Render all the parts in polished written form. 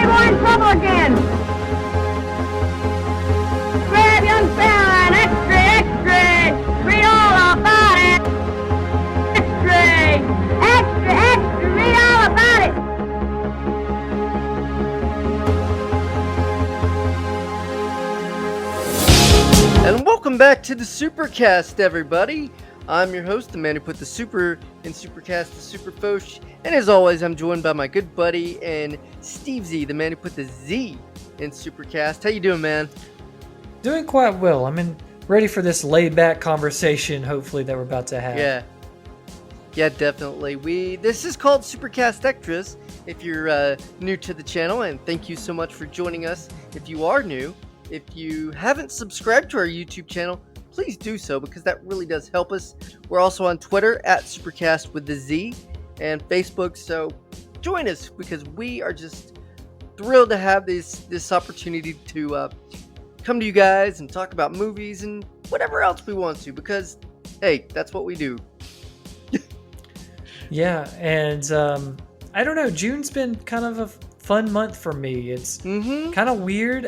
we're in trouble again. Grab young fella, extra, read all about it. Extra, read all about it. And welcome back to the SuperCaZt, everybody. I'm your host, the man who put the super in SuperCaZt, the Super Foch. And as always, I'm joined by my good buddy and Steve Z, the man who put the Z in SuperCaZt. How you doing, man? Doing quite well. I'm ready for this laid-back conversation, hopefully, that we're about to have. Yeah, definitely. This is called SuperCaZt Extras, if you're new to the channel, and thank you so much for joining us if you are new. If you haven't subscribed to our YouTube channel, please do so, because that really does help us. We're also on Twitter at SuperCaZt with the Z, and Facebook, so join us, because we are just thrilled to have this opportunity to come to you guys and talk about movies and whatever else we want to, because, hey, that's what we do. Yeah, and I don't know, June's been kind of a fun month for me. It's kind of weird.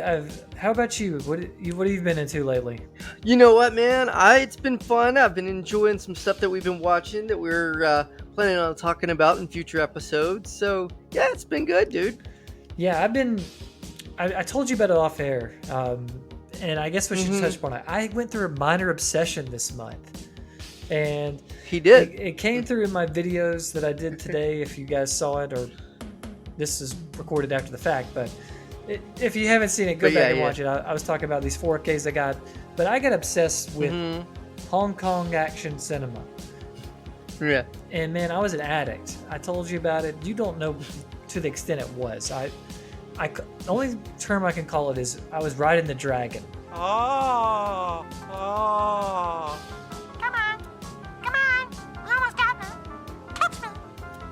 How about you? What have you been into lately? You know what, man? It's been fun. I've been enjoying some stuff that we've been watching that we're planning on talking about in future episodes. So, yeah, it's been good, dude. Yeah, I told you about it off air, and I guess we should touch upon it. I went through a minor obsession this month, and he did. It came through in my videos that I did today, if you guys saw it, or this is recorded after the fact, but if you haven't seen it, go back and watch it. I was talking about these 4Ks I got, but I got obsessed with Hong Kong action cinema. Yeah. And man, I was an addict. I told you about it. You don't know to the extent it was. The only term I can call it is I was riding the dragon. Oh. Come on, you almost got me. Catch me,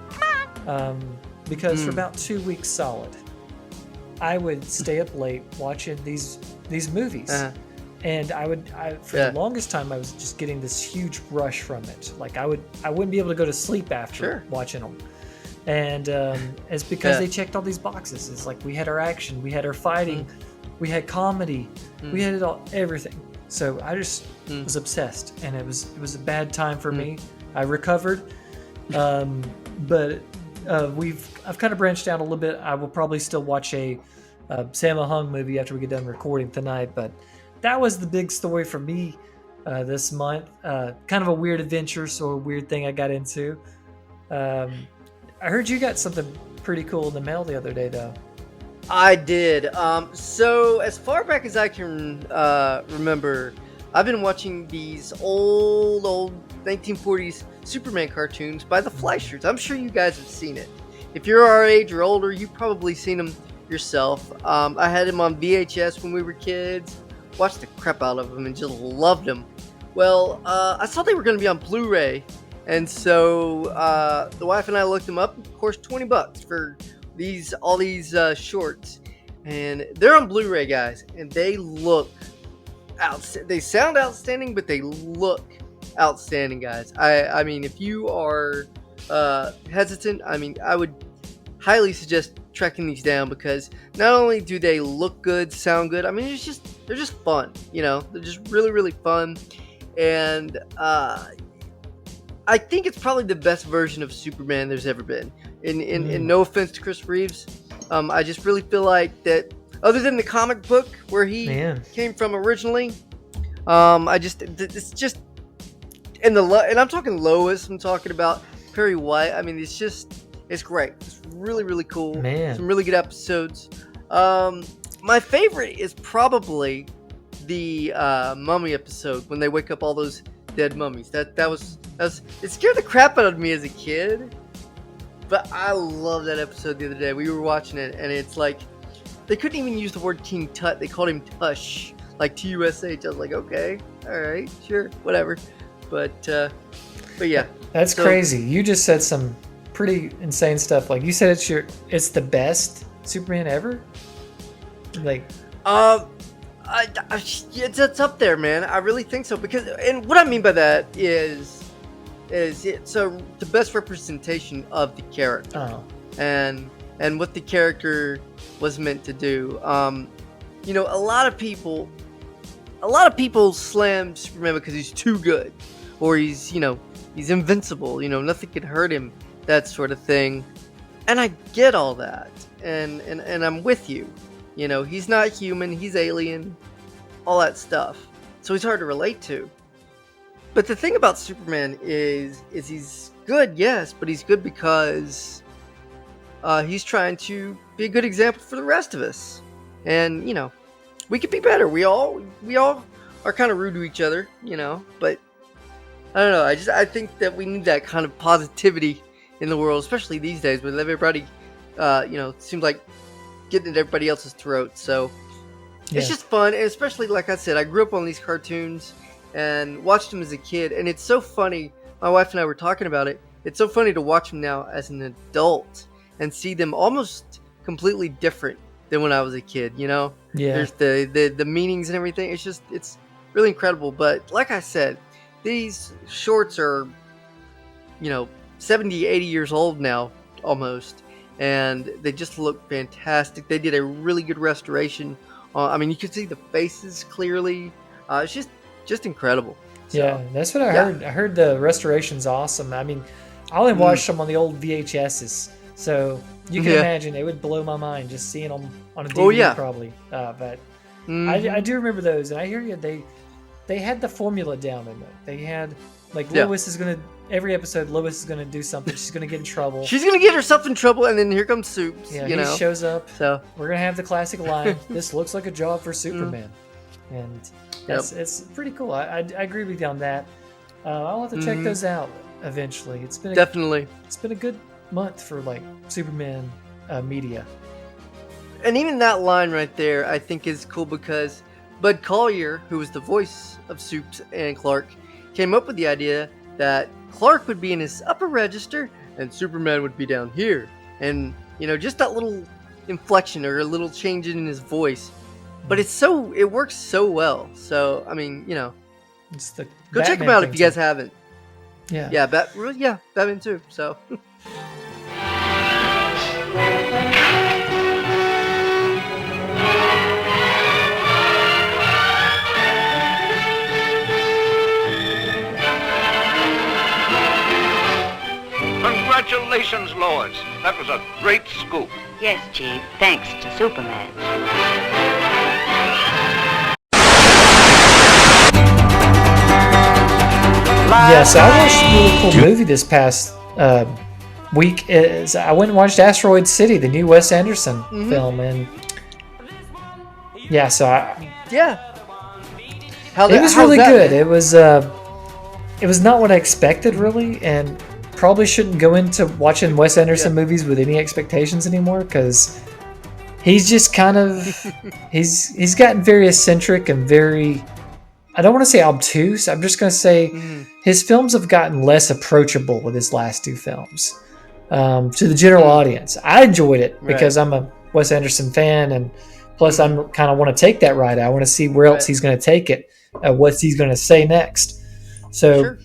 come on. Because for about 2 weeks solid, I would stay up late watching these movies, and for the longest time I was just getting this huge rush from it. Like I wouldn't be able to go to sleep after watching them, and it's because they checked all these boxes. It's like we had our action, we had our fighting, we had comedy, we had everything. So I just was obsessed, and it was a bad time for me. I recovered, but. I've kind of branched out a little bit. I will probably still watch a Sammo Hung movie after we get done recording tonight, but that was the big story for me this month. Kind of a weird adventure, so a weird thing I got into. I heard you got something pretty cool in the mail the other day, though. I did. So as far back as I can remember, I've been watching these old 1940s Superman cartoons by the Fleischers. I'm sure you guys have seen it. If you're our age or older, you've probably seen them yourself. I had them on VHS when we were kids. Watched the crap out of them and just loved them. Well, I saw they were going to be on Blu-ray, and so the wife and I looked them up. Of course, $20 for all these shorts, and they're on Blu-ray, guys, and they look they sound outstanding, but they look outstanding, guys. I mean, if you are hesitant, I would highly suggest tracking these down, because not only do they look good, sound good, I mean, they're just fun, they're just really, really fun, and I think it's probably the best version of Superman there's ever been. In no offense to Chris Reeves, I just really feel like that, other than the comic book where he came from originally, it's just, and I'm talking Lois, I'm talking about Perry White. I mean, it's great. It's really, really cool. Man. Some really good episodes. My favorite is probably the mummy episode when they wake up all those dead mummies. That was it scared the crap out of me as a kid, but I love that episode the other day. We were watching it, and it's like they couldn't even use the word King Tut. They called him Tush, like Tush. I was like, okay, all right, sure, whatever. But yeah, that's crazy. You just said some pretty insane stuff. Like you said, it's the best Superman ever. Like, it's up there, man. I really think so, because, and what I mean by that is it's the best representation of the character. Oh. And and what the character was meant to do. You know, a lot of people slam Superman because he's too good, or he's invincible. You know, nothing can hurt him, that sort of thing. And I get all that, and I'm with you. You know, he's not human, he's alien, all that stuff. So he's hard to relate to. But the thing about Superman is he's good, yes, but he's good because he's trying to be a good example for the rest of us. And, you know, we could be better. We all are kind of rude to each other, you know, but I don't know. I think that we need that kind of positivity in the world, especially these days with everybody, seems like getting at everybody else's throat. So it's just fun. And especially, like I said, I grew up on these cartoons and watched them as a kid. And it's so funny. My wife and I were talking about it. It's so funny to watch them now as an adult and see them almost completely different than when I was a kid, you know? Yeah. There's the meanings and everything. It's really incredible. But like I said, these shorts are, 70, 80 years old now, almost. And they just look fantastic. They did a really good restoration. I mean, you can see the faces clearly. It's just incredible. So, yeah, that's what I heard. I heard the restoration's awesome. I mean, I only watched them on the old VHSs. So you can imagine it would blow my mind just seeing them on a DVD probably. But I do remember those, and I hear you. They had the formula down in it. They had Lois is gonna every episode. Lois is gonna do something. She's gonna get in trouble. She's gonna get herself in trouble, and then here comes Soups. Yeah, he shows up. So we're gonna have the classic line. This looks like a job for Superman, and it's pretty cool. I agree with you on that. I'll have to check those out eventually. It's been it's been a good month for Superman media. And even that line right there, I think, is cool because Bud Collyer, who was the voice of Soups and Clark, came up with the idea that Clark would be in his upper register and Superman would be down here. And, just that little inflection or a little change in his voice. But it works so well. So, I mean, it's the go check them out if you guys haven't. Yeah. Yeah, Batman too. So. Congratulations, Lois. That was a great scoop. Yes, Chief. Thanks to Superman. Yes, I watched a really cool movie this past week. I went and watched Asteroid City, the new Wes Anderson film, and it was really good. It was not what I expected, really, and probably shouldn't go into watching Wes Anderson movies with any expectations anymore, because he's just kind of he's gotten very eccentric and very, I don't want to say obtuse. I'm just going to say his films have gotten less approachable with his last two films to the general audience. I enjoyed it because I'm a Wes Anderson fan, and plus I'm kind of want to take that ride. I want to see where else he's going to take it, what he's going to say next. So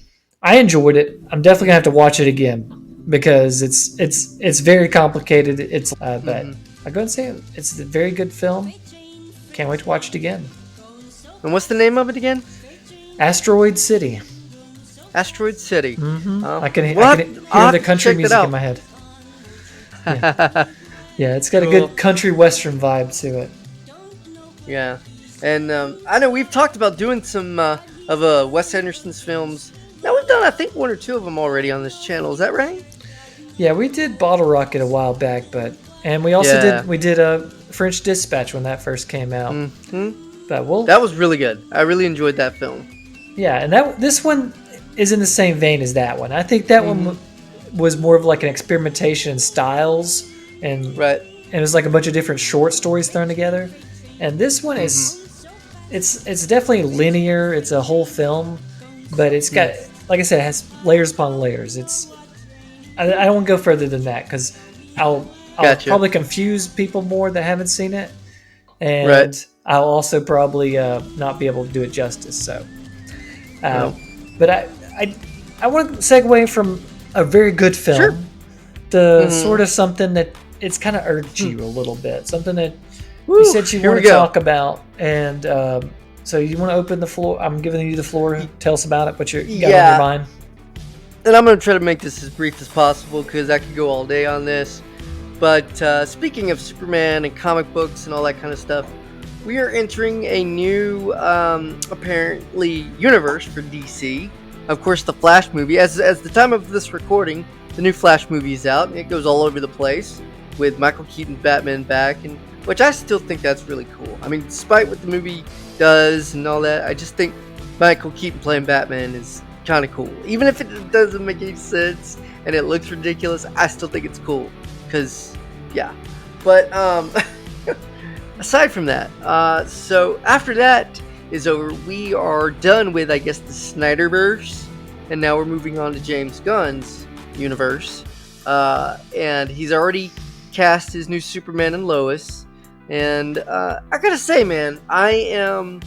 I enjoyed it. I'm definitely gonna have to watch it again because it's very complicated. But I go and say it's a very good film. Can't wait to watch it again. And what's the name of it again? Asteroid City. Asteroid City. I can hear the country music in my head. Yeah, it's got a good country western vibe to it. Yeah, and I know we've talked about doing some of Wes Anderson's films. Now we've done, I think, one or two of them already on this channel. Is that right? Yeah, we did Bottle Rocket a while back, and we also did a French Dispatch when that first came out. But that was really good. I really enjoyed that film. Yeah, and this one is in the same vein as that one. I think that one was more of like an experimentation in styles, and it was like a bunch of different short stories thrown together. And this one is it's definitely linear. It's a whole film, but it's got, like I said, it has layers upon layers. I don't want to go further than that because I'll probably confuse people more that haven't seen it, and I'll also probably not be able to do it justice. So, but I want to segue from a very good film to the sort of something that it's kind of irked you a little bit. Something that Woo, you said you here want we to go. talk about. And so you want to open the floor? I'm giving you the floor. Tell us about it. What you got on your mind? And I'm going to try to make this as brief as possible because I could go all day on this. But speaking of Superman and comic books and all that kind of stuff, we are entering a new, apparently, universe for DC. Of course, the Flash movie. As the time of this recording, the new Flash movie is out. And it goes all over the place with Michael Keaton Batman back, and which I still think that's really cool. I mean, despite what the movie does and all that, I just think Michael Keaton playing Batman is kind of cool. Even if it doesn't make any sense and it looks ridiculous, I still think it's cool. Because, yeah. But, aside from that, so after that is over, we are done with, I guess, the Snyderverse. And now we're moving on to James Gunn's universe. And he's already cast his new Superman and Lois. And I gotta say, man, I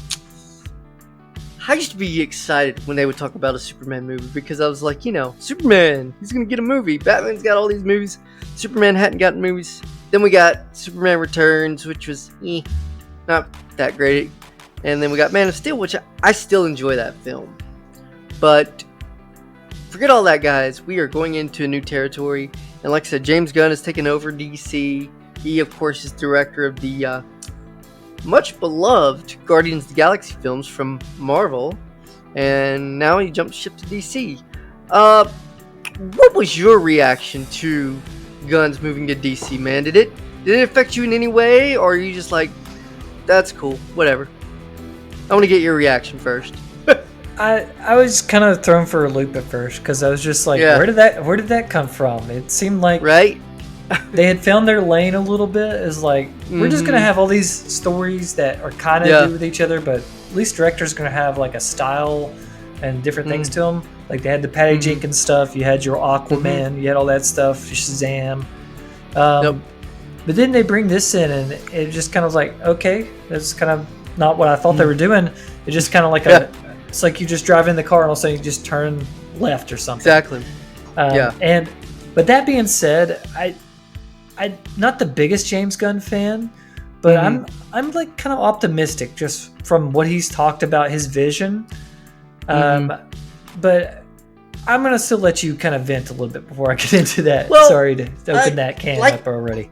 used to be excited when they would talk about a Superman movie because I was like, Superman, he's gonna get a movie. Batman's got all these movies. Superman hadn't gotten movies. Then we got Superman Returns, which was not that great. And then we got Man of Steel, which I still enjoy that film. But forget all that, guys. We are going into a new territory. And like I said, James Gunn has taken over DC. He, of course, is director of the much beloved Guardians of the Galaxy films from Marvel. And now he jumped ship to DC. What was your reaction to Gunn's moving to DC, man? Did it affect you in any way? Or are you just like, that's cool, whatever? I want to get your reaction first. I was kind of thrown for a loop at first because I was just like, where did that come from? It seemed like they had found their lane a little bit. Is like, we're just gonna have all these stories that are kind of do with each other, but at least directors gonna have like a style and different things to them. Like they had the Patty Jenkins stuff, you had your Aquaman, you had all that stuff, Shazam. But then they bring this in, and it just kind of like, okay, that's kind of not what I thought they were doing. It's just kind of like it's like you just drive in the car and all of a sudden you just turn left or something. Exactly. But that being said, I not the biggest James Gunn fan, but I'm like kind of optimistic just from what he's talked about his vision. But I'm gonna still let you kind of vent a little bit before I get into that. Well, sorry to open that can up already.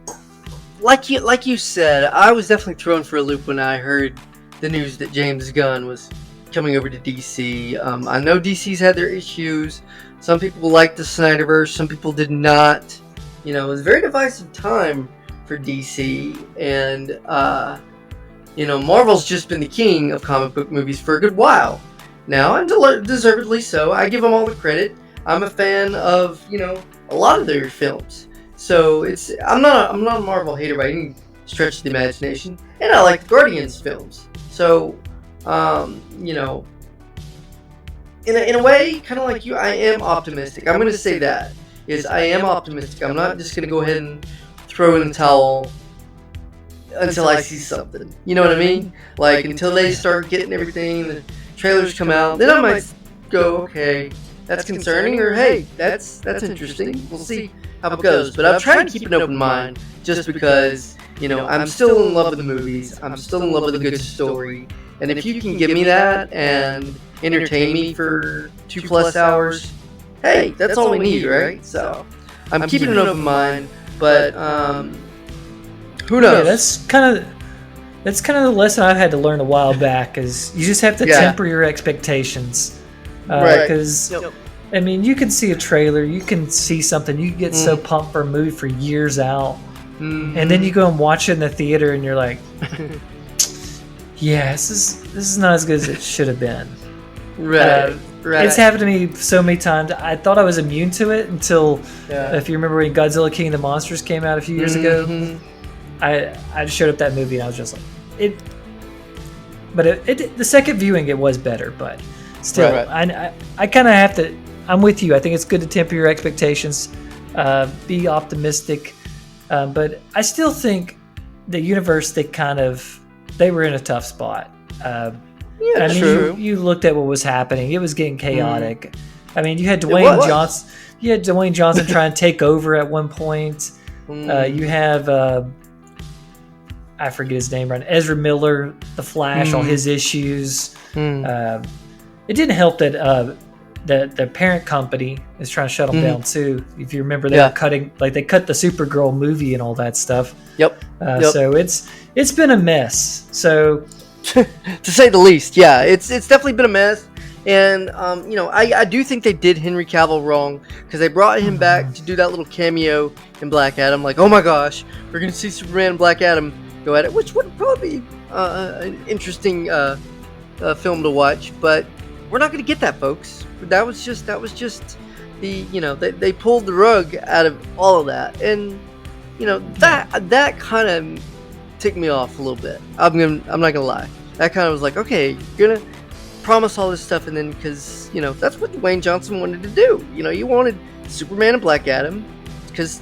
Like you said, I was definitely thrown for a loop when I heard the news that James Gunn was coming over to DC. I know DC's had their issues. Some people liked the Snyderverse, some people did not. It was a very divisive time for DC, and Marvel's just been the king of comic book movies for a good while now, and deservedly so. I give them all the credit. I'm a fan of a lot of their films, so I'm not a Marvel hater by any stretch of the imagination, and I like the Guardians films. So in a way, kind of like you, I am optimistic. I'm going to say that. I am optimistic. I'm not just going to go ahead and throw in the towel until I see something. You know what I mean? Like, until they start getting everything, the trailers come out, then I might go, okay, that's concerning, or hey, that's interesting. We'll see how it goes. But I'm trying to keep an open mind just because, I'm still in love with the movies. I'm still in love with a good story. And if you can give me that and entertain me for 2+ hours, hey, that's all we need, right? So I'm keeping an open mind, but who knows? Yeah, that's kind of the lesson I've had to learn a while back. Is you just have to temper your expectations, because I mean, you can see a trailer, you can see something, you get so pumped for a movie for years out, and then you go and watch it in the theater, and you're like, yeah, this is not as good as it should have been. Right. It's happened to me so many times. I thought I was immune to it until, if you remember when Godzilla King of the Monsters came out a few years ago, I just showed up that movie and I was just like, it. But the second viewing it was better, but still, I kind of have to. I'm with you. I think it's good to temper your expectations, be optimistic, but I still think the universe they were in a tough spot. I mean, true. You looked at what was happening. It was getting chaotic. I mean, you had It Dwayne was. Johnson. You had Dwayne Johnson try and take over at one point. You have I forget his name right. Ezra Miller, The Flash, all his issues. It didn't help that the parent company is trying to shut them down too. If you remember, they were cutting, like they cut the Supergirl movie and all that stuff. Yep. So it's been a mess. So to say the least, yeah, it's definitely been a mess. And I do think they did Henry Cavill wrong because they brought him back to do that little cameo in Black Adam. Like, oh my gosh, we're gonna see Superman and Black Adam go at it, which would probably be an interesting film to watch. But we're not gonna get that, folks. That was just the they pulled the rug out of all of that, and that kind of ticked me off a little bit. I'm not gonna lie. That kind of was like, okay, you're gonna promise all this stuff, and then because that's what Dwayne Johnson wanted to do. You wanted Superman and Black Adam because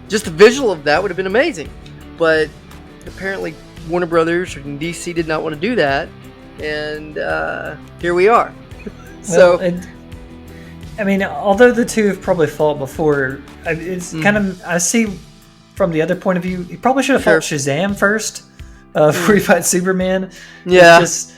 just the visual of that would have been amazing, but apparently Warner Brothers or DC did not want to do that, and here we are. So I mean, although the two have probably fought before, it's kind of, I see from the other point of view, he probably should have fought Shazam first before he fought Superman. Yeah. It's just,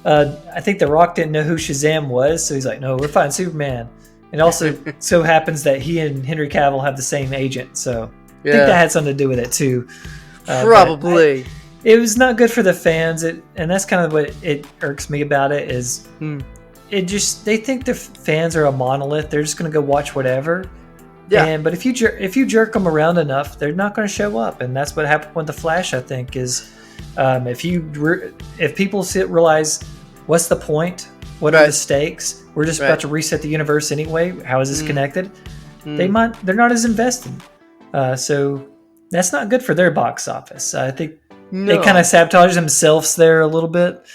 I think The Rock didn't know who Shazam was, so he's like, no, we're fighting Superman. And also so happens that he and Henry Cavill have the same agent, so I think that had something to do with it too. Probably. It was not good for the fans, and that's kind of what it irks me about it is they think the fans are a monolith. They're just going to go watch whatever. Yeah. But if you jerk them around enough, they're not going to show up, and that's what happened with The Flash. I think is if people realize what's the point, what are the stakes? We're just about to reset the universe anyway. How is this connected? They're not as invested. So that's not good for their box office. I think they kind of sabotage themselves there a little bit.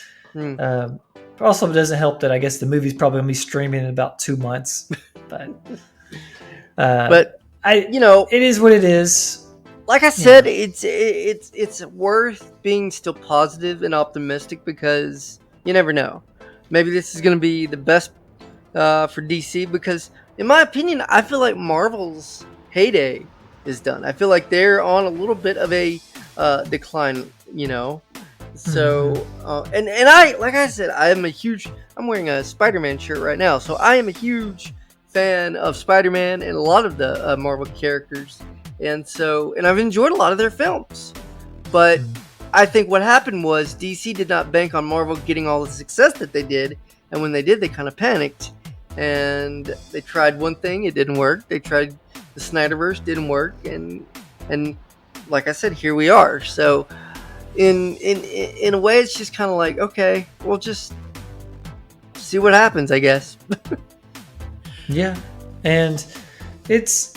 Also, it doesn't help that I guess the movie's probably going to be streaming in about 2 months. But it is what it is. Like I said, it's worth being still positive and optimistic because you never know. Maybe this is going to be the best for DC because, in my opinion, I feel like Marvel's heyday is done. I feel like they're on a little bit of a decline, So, and I, like I said, I'm wearing a Spider-Man shirt right now, so I am a huge fan of Spider-Man and a lot of the Marvel characters, and I've enjoyed a lot of their films, but I think what happened was DC did not bank on Marvel getting all the success that they did, and when they did, they kind of panicked, and they tried one thing, it didn't work. They tried the Snyderverse, didn't work, and like I said, here we are. So in a way, it's just kind of like, okay, we'll just see what happens, I guess. Yeah, and it's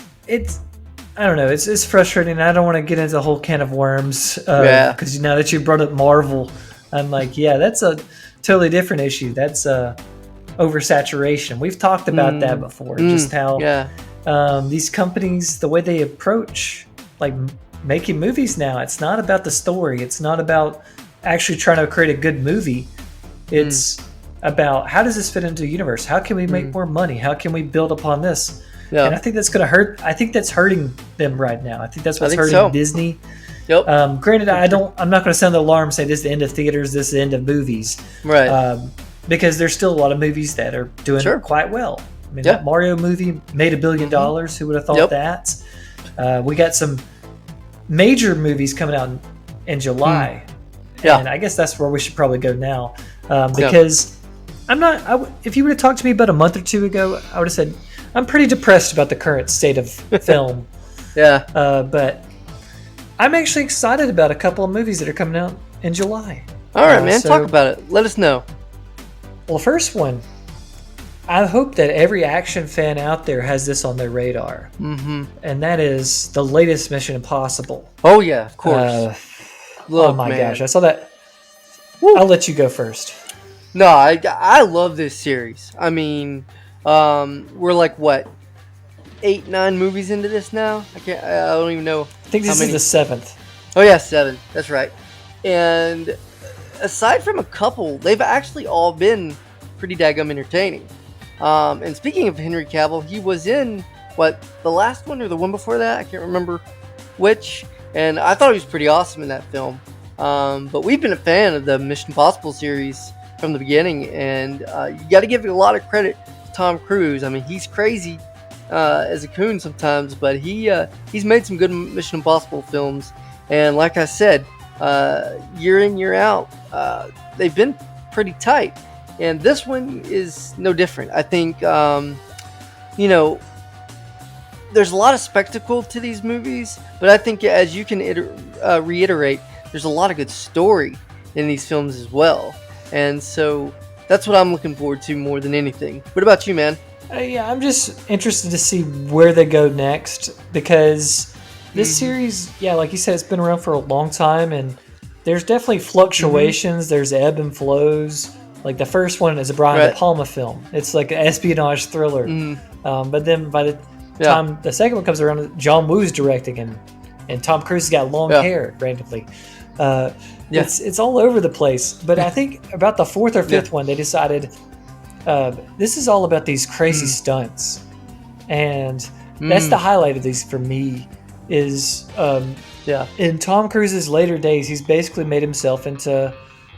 I don't know, it's frustrating. I don't want to get into the whole can of worms because now that you brought up Marvel, I'm like, yeah, that's a totally different issue. That's oversaturation. We've talked about that before, just how these companies, the way they approach like making movies now, it's not about the story, it's not about actually trying to create a good movie, it's about how does this fit into the universe, how can we make more money, how can we build upon this. And I think that's going to hurt. I think that's hurting them right now. I think that's what's hurting Disney. Granted, I'm not going to sound the alarm and say this is the end of theaters, this is the end of movies, right? Because there's still a lot of movies that are doing quite well. I mean, that Mario movie made $1 billion. Who would have thought that? We got some major movies coming out in July, and I guess that's where we should probably go now, because I'm not. If you would have talked to me about a month or two ago, I would have said I'm pretty depressed about the current state of film. But I'm actually excited about a couple of movies that are coming out in July. All right, man, talk about it. Let us know. Well, the first one, I hope that every action fan out there has this on their radar, and that is the latest Mission Impossible. Oh yeah, of course. Oh my gosh, I saw that. Woo. I'll let you go first. No, I love this series. I mean, we're like what, 8-9 movies into this now? I don't even know. I think this is the 7th. Oh yeah, 7. That's right. And aside from a couple, they've actually all been pretty daggum entertaining. And speaking of Henry Cavill, he was in the last one or the one before that? I can't remember which. And I thought he was pretty awesome in that film. But we've been a fan of the Mission Impossible series from the beginning, and you got to give a lot of credit to Tom Cruise. I mean, he's crazy as a coon sometimes, but he's made some good Mission Impossible films. And like I said, year in, year out, they've been pretty tight. And this one is no different. I think, there's a lot of spectacle to these movies, but I think, as you can reiterate, there's a lot of good story in these films as well. And so that's what I'm looking forward to more than anything. What about you, man? Yeah, I'm just interested to see where they go next, because this series, like you said, it's been around for a long time, and there's definitely fluctuations. There's ebb and flows. Like the first one is a Brian De Palma film. It's like an espionage thriller. But then by the time the second one comes around, John Woo's directing, and Tom Cruise has got long hair randomly. It's all over the place. But I think about the fourth or fifth one, they decided this is all about these crazy stunts, and that's the highlight of these for me. Is in Tom Cruise's later days, he's basically made himself into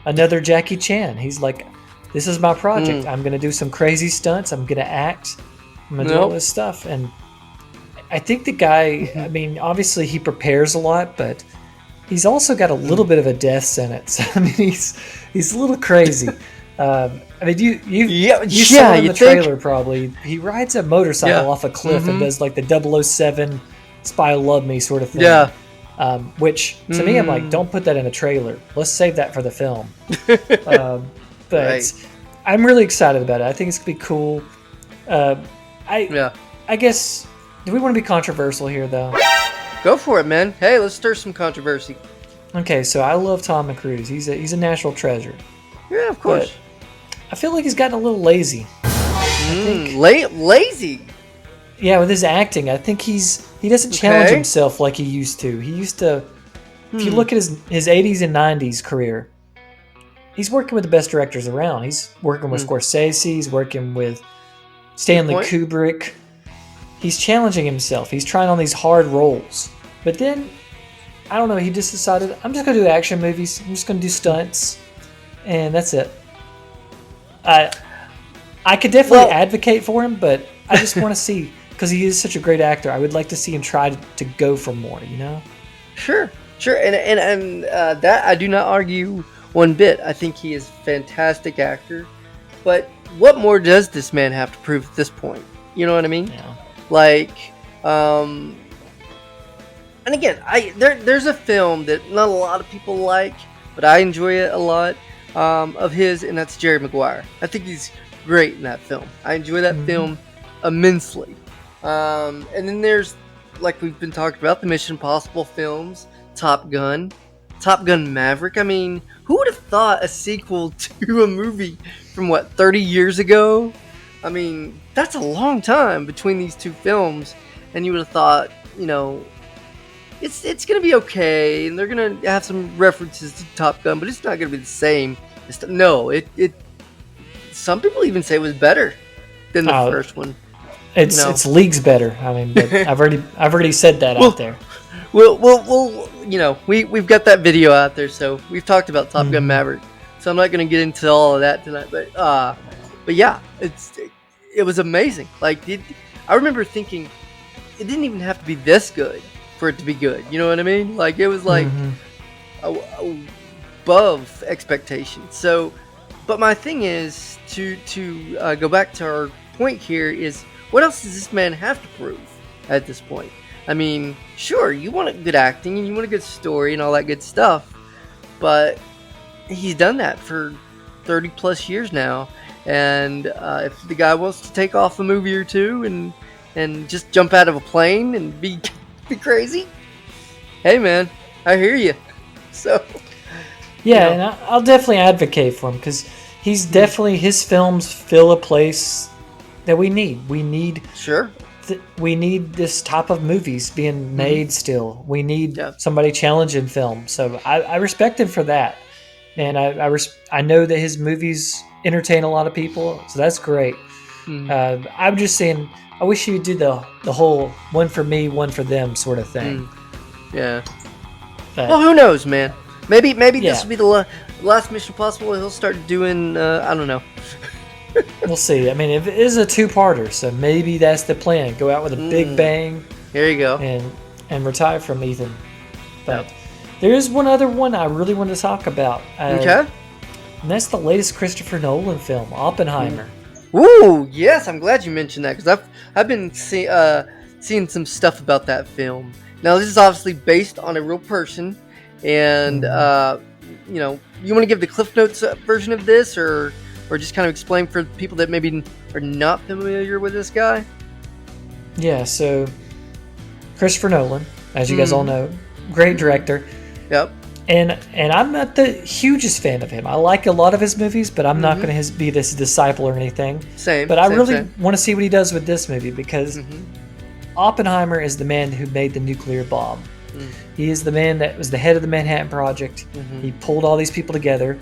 another Jackie Chan. He's like, this is my project. I'm going to do some crazy stunts. I'm going to act. I'm going to do all this stuff. And I think the guy, I mean, obviously he prepares a lot, but he's also got a little bit of a death sentence. I mean, he's a little crazy. I mean, you saw in the trailer probably. He rides a motorcycle off a cliff and does like the 007 Spy Love Me sort of thing. Yeah. Which to me, I'm like, don't put that in a trailer. Let's save that for the film. But I'm really excited about it. I think it's gonna be cool. I guess. Do we want to be controversial here, though? Go for it, man. Hey, let's stir some controversy. Okay, so I love Tom Cruise. He's a national treasure. Yeah, of course. But I feel like he's gotten a little lazy. Lazy? Yeah, with his acting. I think he doesn't challenge himself like he used to. He used to... If you look at his 80s and 90s career, he's working with the best directors around. He's working with Scorsese. He's working with Stanley Kubrick. He's challenging himself. He's trying on these hard roles. But then, I don't know, he just decided, I'm just going to do action movies. I'm just going to do stunts. And that's it. I could definitely advocate for him, but I just want to see, because he is such a great actor, I would like to see him try to go for more, you know? Sure. And that I do not argue one bit. I think he is a fantastic actor. But what more does this man have to prove at this point? You know what I mean? Yeah. Like, and again, there's a film that not a lot of people like, but I enjoy it a lot, of his, and that's Jerry Maguire. I think he's great in that film. I enjoy that film immensely. And then there's, like we've been talking about, the Mission Impossible films, Top Gun Maverick. I mean, who would have thought a sequel to a movie from 30 years ago? I mean, that's a long time between these two films, and you would have thought, it's gonna be okay, and they're gonna have some references to Top Gun, but it's not gonna be the same. Some people even say it was better than the first one. It's leagues better. I mean, but I've already said that out there. We've got that video out there, so we've talked about Top Gun Maverick, so I'm not gonna get into all of that tonight, but yeah, it was amazing. Like, I remember thinking it didn't even have to be this good for it to be good. You know what I mean? Like, it was like above expectations. So, but my thing is to go back to our point here is, what else does this man have to prove at this point? I mean, sure, you want good acting and you want a good story and all that good stuff, but he's done that for 30 plus years now. And if the guy wants to take off a movie or two and just jump out of a plane and be crazy, hey man, I hear you. So and I'll definitely advocate for him, because he's definitely, his films fill a place that we need. We need we need this type of movies being made still. We need somebody challenging film. So I respect him for that, and I know that his movies entertain a lot of people, so that's great. I'm just saying, I wish you would do the whole one for me, one for them sort of thing. Yeah. But, Well, who knows, man? Maybe Yeah. this will be the last Mission Impossible. He'll start doing. I don't know. we'll see. I mean, it is a 2-parter, so maybe that's the plan. Go out with a big bang Here you go. and retire from Ethan. But there is one other one I really want to talk about. Okay. And that's the latest Christopher Nolan film, Oppenheimer. Ooh, yes, I'm glad you mentioned that because I've been seeing some stuff about that film. Now, this is obviously based on a real person, and you want to give the Cliff Notes version of this, or just kind of explain for people that maybe are not familiar with this guy. Yeah, so Christopher Nolan, as you guys all know, great director. Yep. And I'm not the hugest fan of him. I like a lot of his movies, but I'm not going to be this disciple or anything. Same. But I same, really same. want to see what he does with this movie because Oppenheimer is the man who made the nuclear bomb. He is the man that was the head of the Manhattan Project. He pulled all these people together.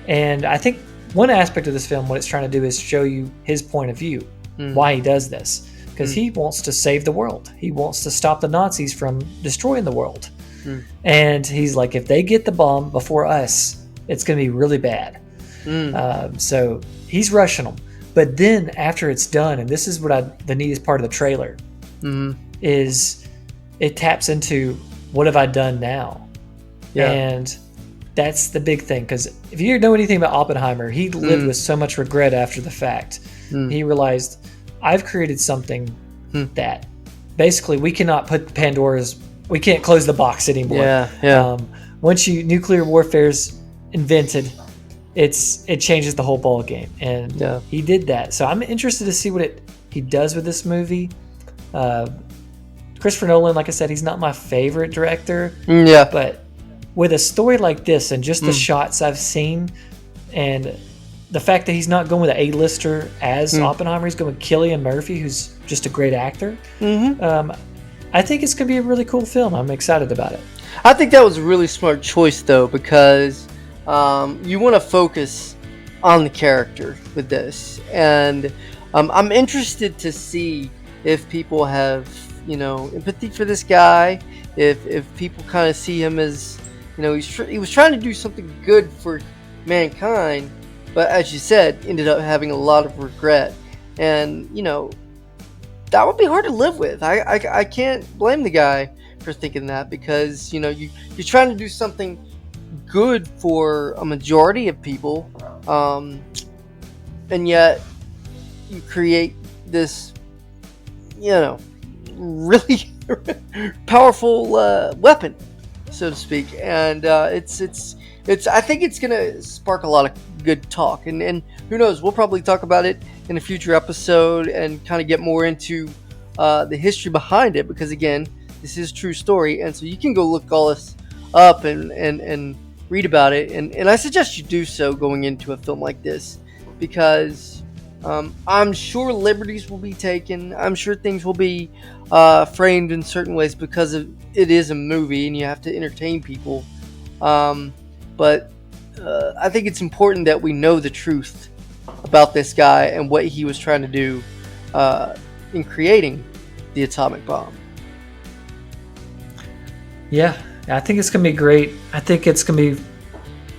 And I think one aspect of this film, what it's trying to do is show you his point of view, why he does this. Because he wants to save the world. He wants to stop the Nazis from destroying the world. And he's like, if they get the bomb before us, it's going to be really bad. So he's rushing them. But then after it's done, and this is what the neatest part of the trailer, is it taps into what have I done now? Yeah. And that's the big thing. Because if you know anything about Oppenheimer, he lived with so much regret after the fact. He realized, I've created something that basically we cannot put we can't close the box anymore. Yeah. Once nuclear warfare's invented, it changes the whole ball game, and he did that. So I'm interested to see what he does with this movie. Christopher Nolan, like I said, he's not my favorite director. Yeah. But with a story like this and just the shots I've seen, and the fact that he's not going with an A-lister as Oppenheimer, he's going with Cillian Murphy, who's just a great actor. I think it's going to be a really cool film. I'm excited about it. I think that was a really smart choice, though, because you want to focus on the character with this. And I'm interested to see if people have, empathy for this guy, if people kind of see him as, he was trying to do something good for mankind, but as you said, ended up having a lot of regret. And, that would be hard to live with. I can't blame the guy for thinking that because, you're trying to do something good for a majority of people, and yet you create this, really powerful weapon, so to speak. And it's I think it's gonna spark a lot of good talk, and who knows, we'll probably talk about it in a future episode and kind of get more into the history behind it, because again, this is a true story, and so you can go look all this up and read about it, and I suggest you do so going into a film like this, because I'm sure liberties will be taken. I'm sure things will be framed in certain ways because it is a movie and you have to entertain people. But I think it's important that we know the truth about this guy and what he was trying to do in creating the atomic bomb. Yeah, I think it's going to be great. I think it's going to be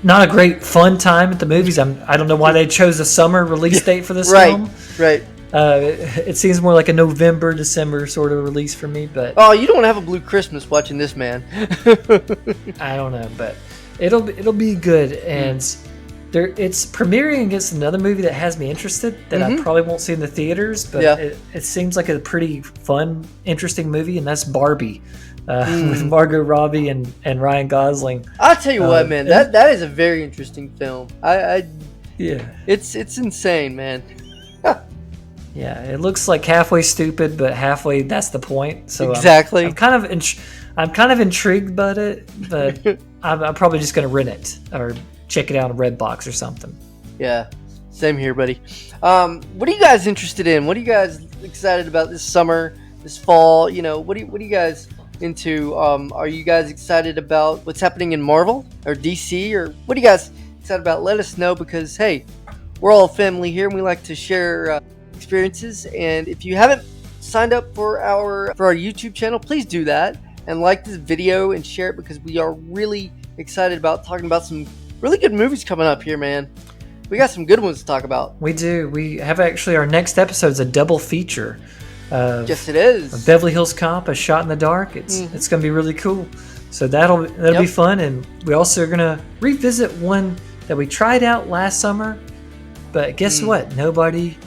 not a great fun time at the movies. I don't know why they chose a summer release date for this film. Right. It seems more like a November, December sort of release for me. But you don't want to have a blue Christmas watching this, man. I don't know, but it'll be good, and it's premiering against another movie that has me interested that I probably won't see in the theaters, but it seems like a pretty fun, interesting movie, and that's Barbie. With Margot Robbie and Ryan Gosling. I'll tell you what, man, that is a very interesting film. It's insane, man. Yeah, it looks like halfway stupid, but halfway that's the point. So exactly, I'm kind of intrigued by it, but I'm probably just gonna rent it or check it out on Redbox or something. Yeah, same here, buddy. What are you guys interested in? What are you guys excited about this summer, this fall? What do you guys into? Are you guys excited about what's happening in Marvel or DC, or what are you guys excited about? Let us know, because hey, we're all family here and we like to share experiences. And if you haven't signed up for our YouTube channel, please do that and like this video and share it, because we are really excited about talking about some really good movies coming up here, man. We got some good ones to talk about. We do. We have actually, our next episode is a double feature. Yes, it is. A Beverly Hills Cop, A Shot in the Dark. It's going to be really cool. So that'll be fun. And we also are going to revisit one that we tried out last summer, but guess what? Nobody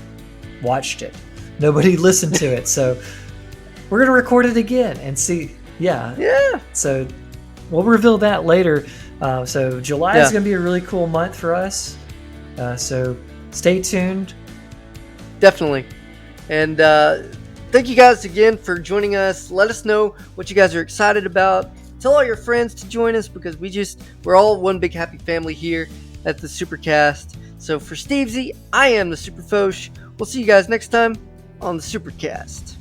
watched it. Nobody listened to it. So we're going to record it again and see. Yeah. So we'll reveal that later. So July is going to be a really cool month for us. So stay tuned. Definitely. And thank you guys again for joining us. Let us know what you guys are excited about. Tell all your friends to join us, because we're all one big happy family here at the SuperCaZt. So for Stevesy, I am the SuperFosh. We'll see you guys next time on the SuperCaZt.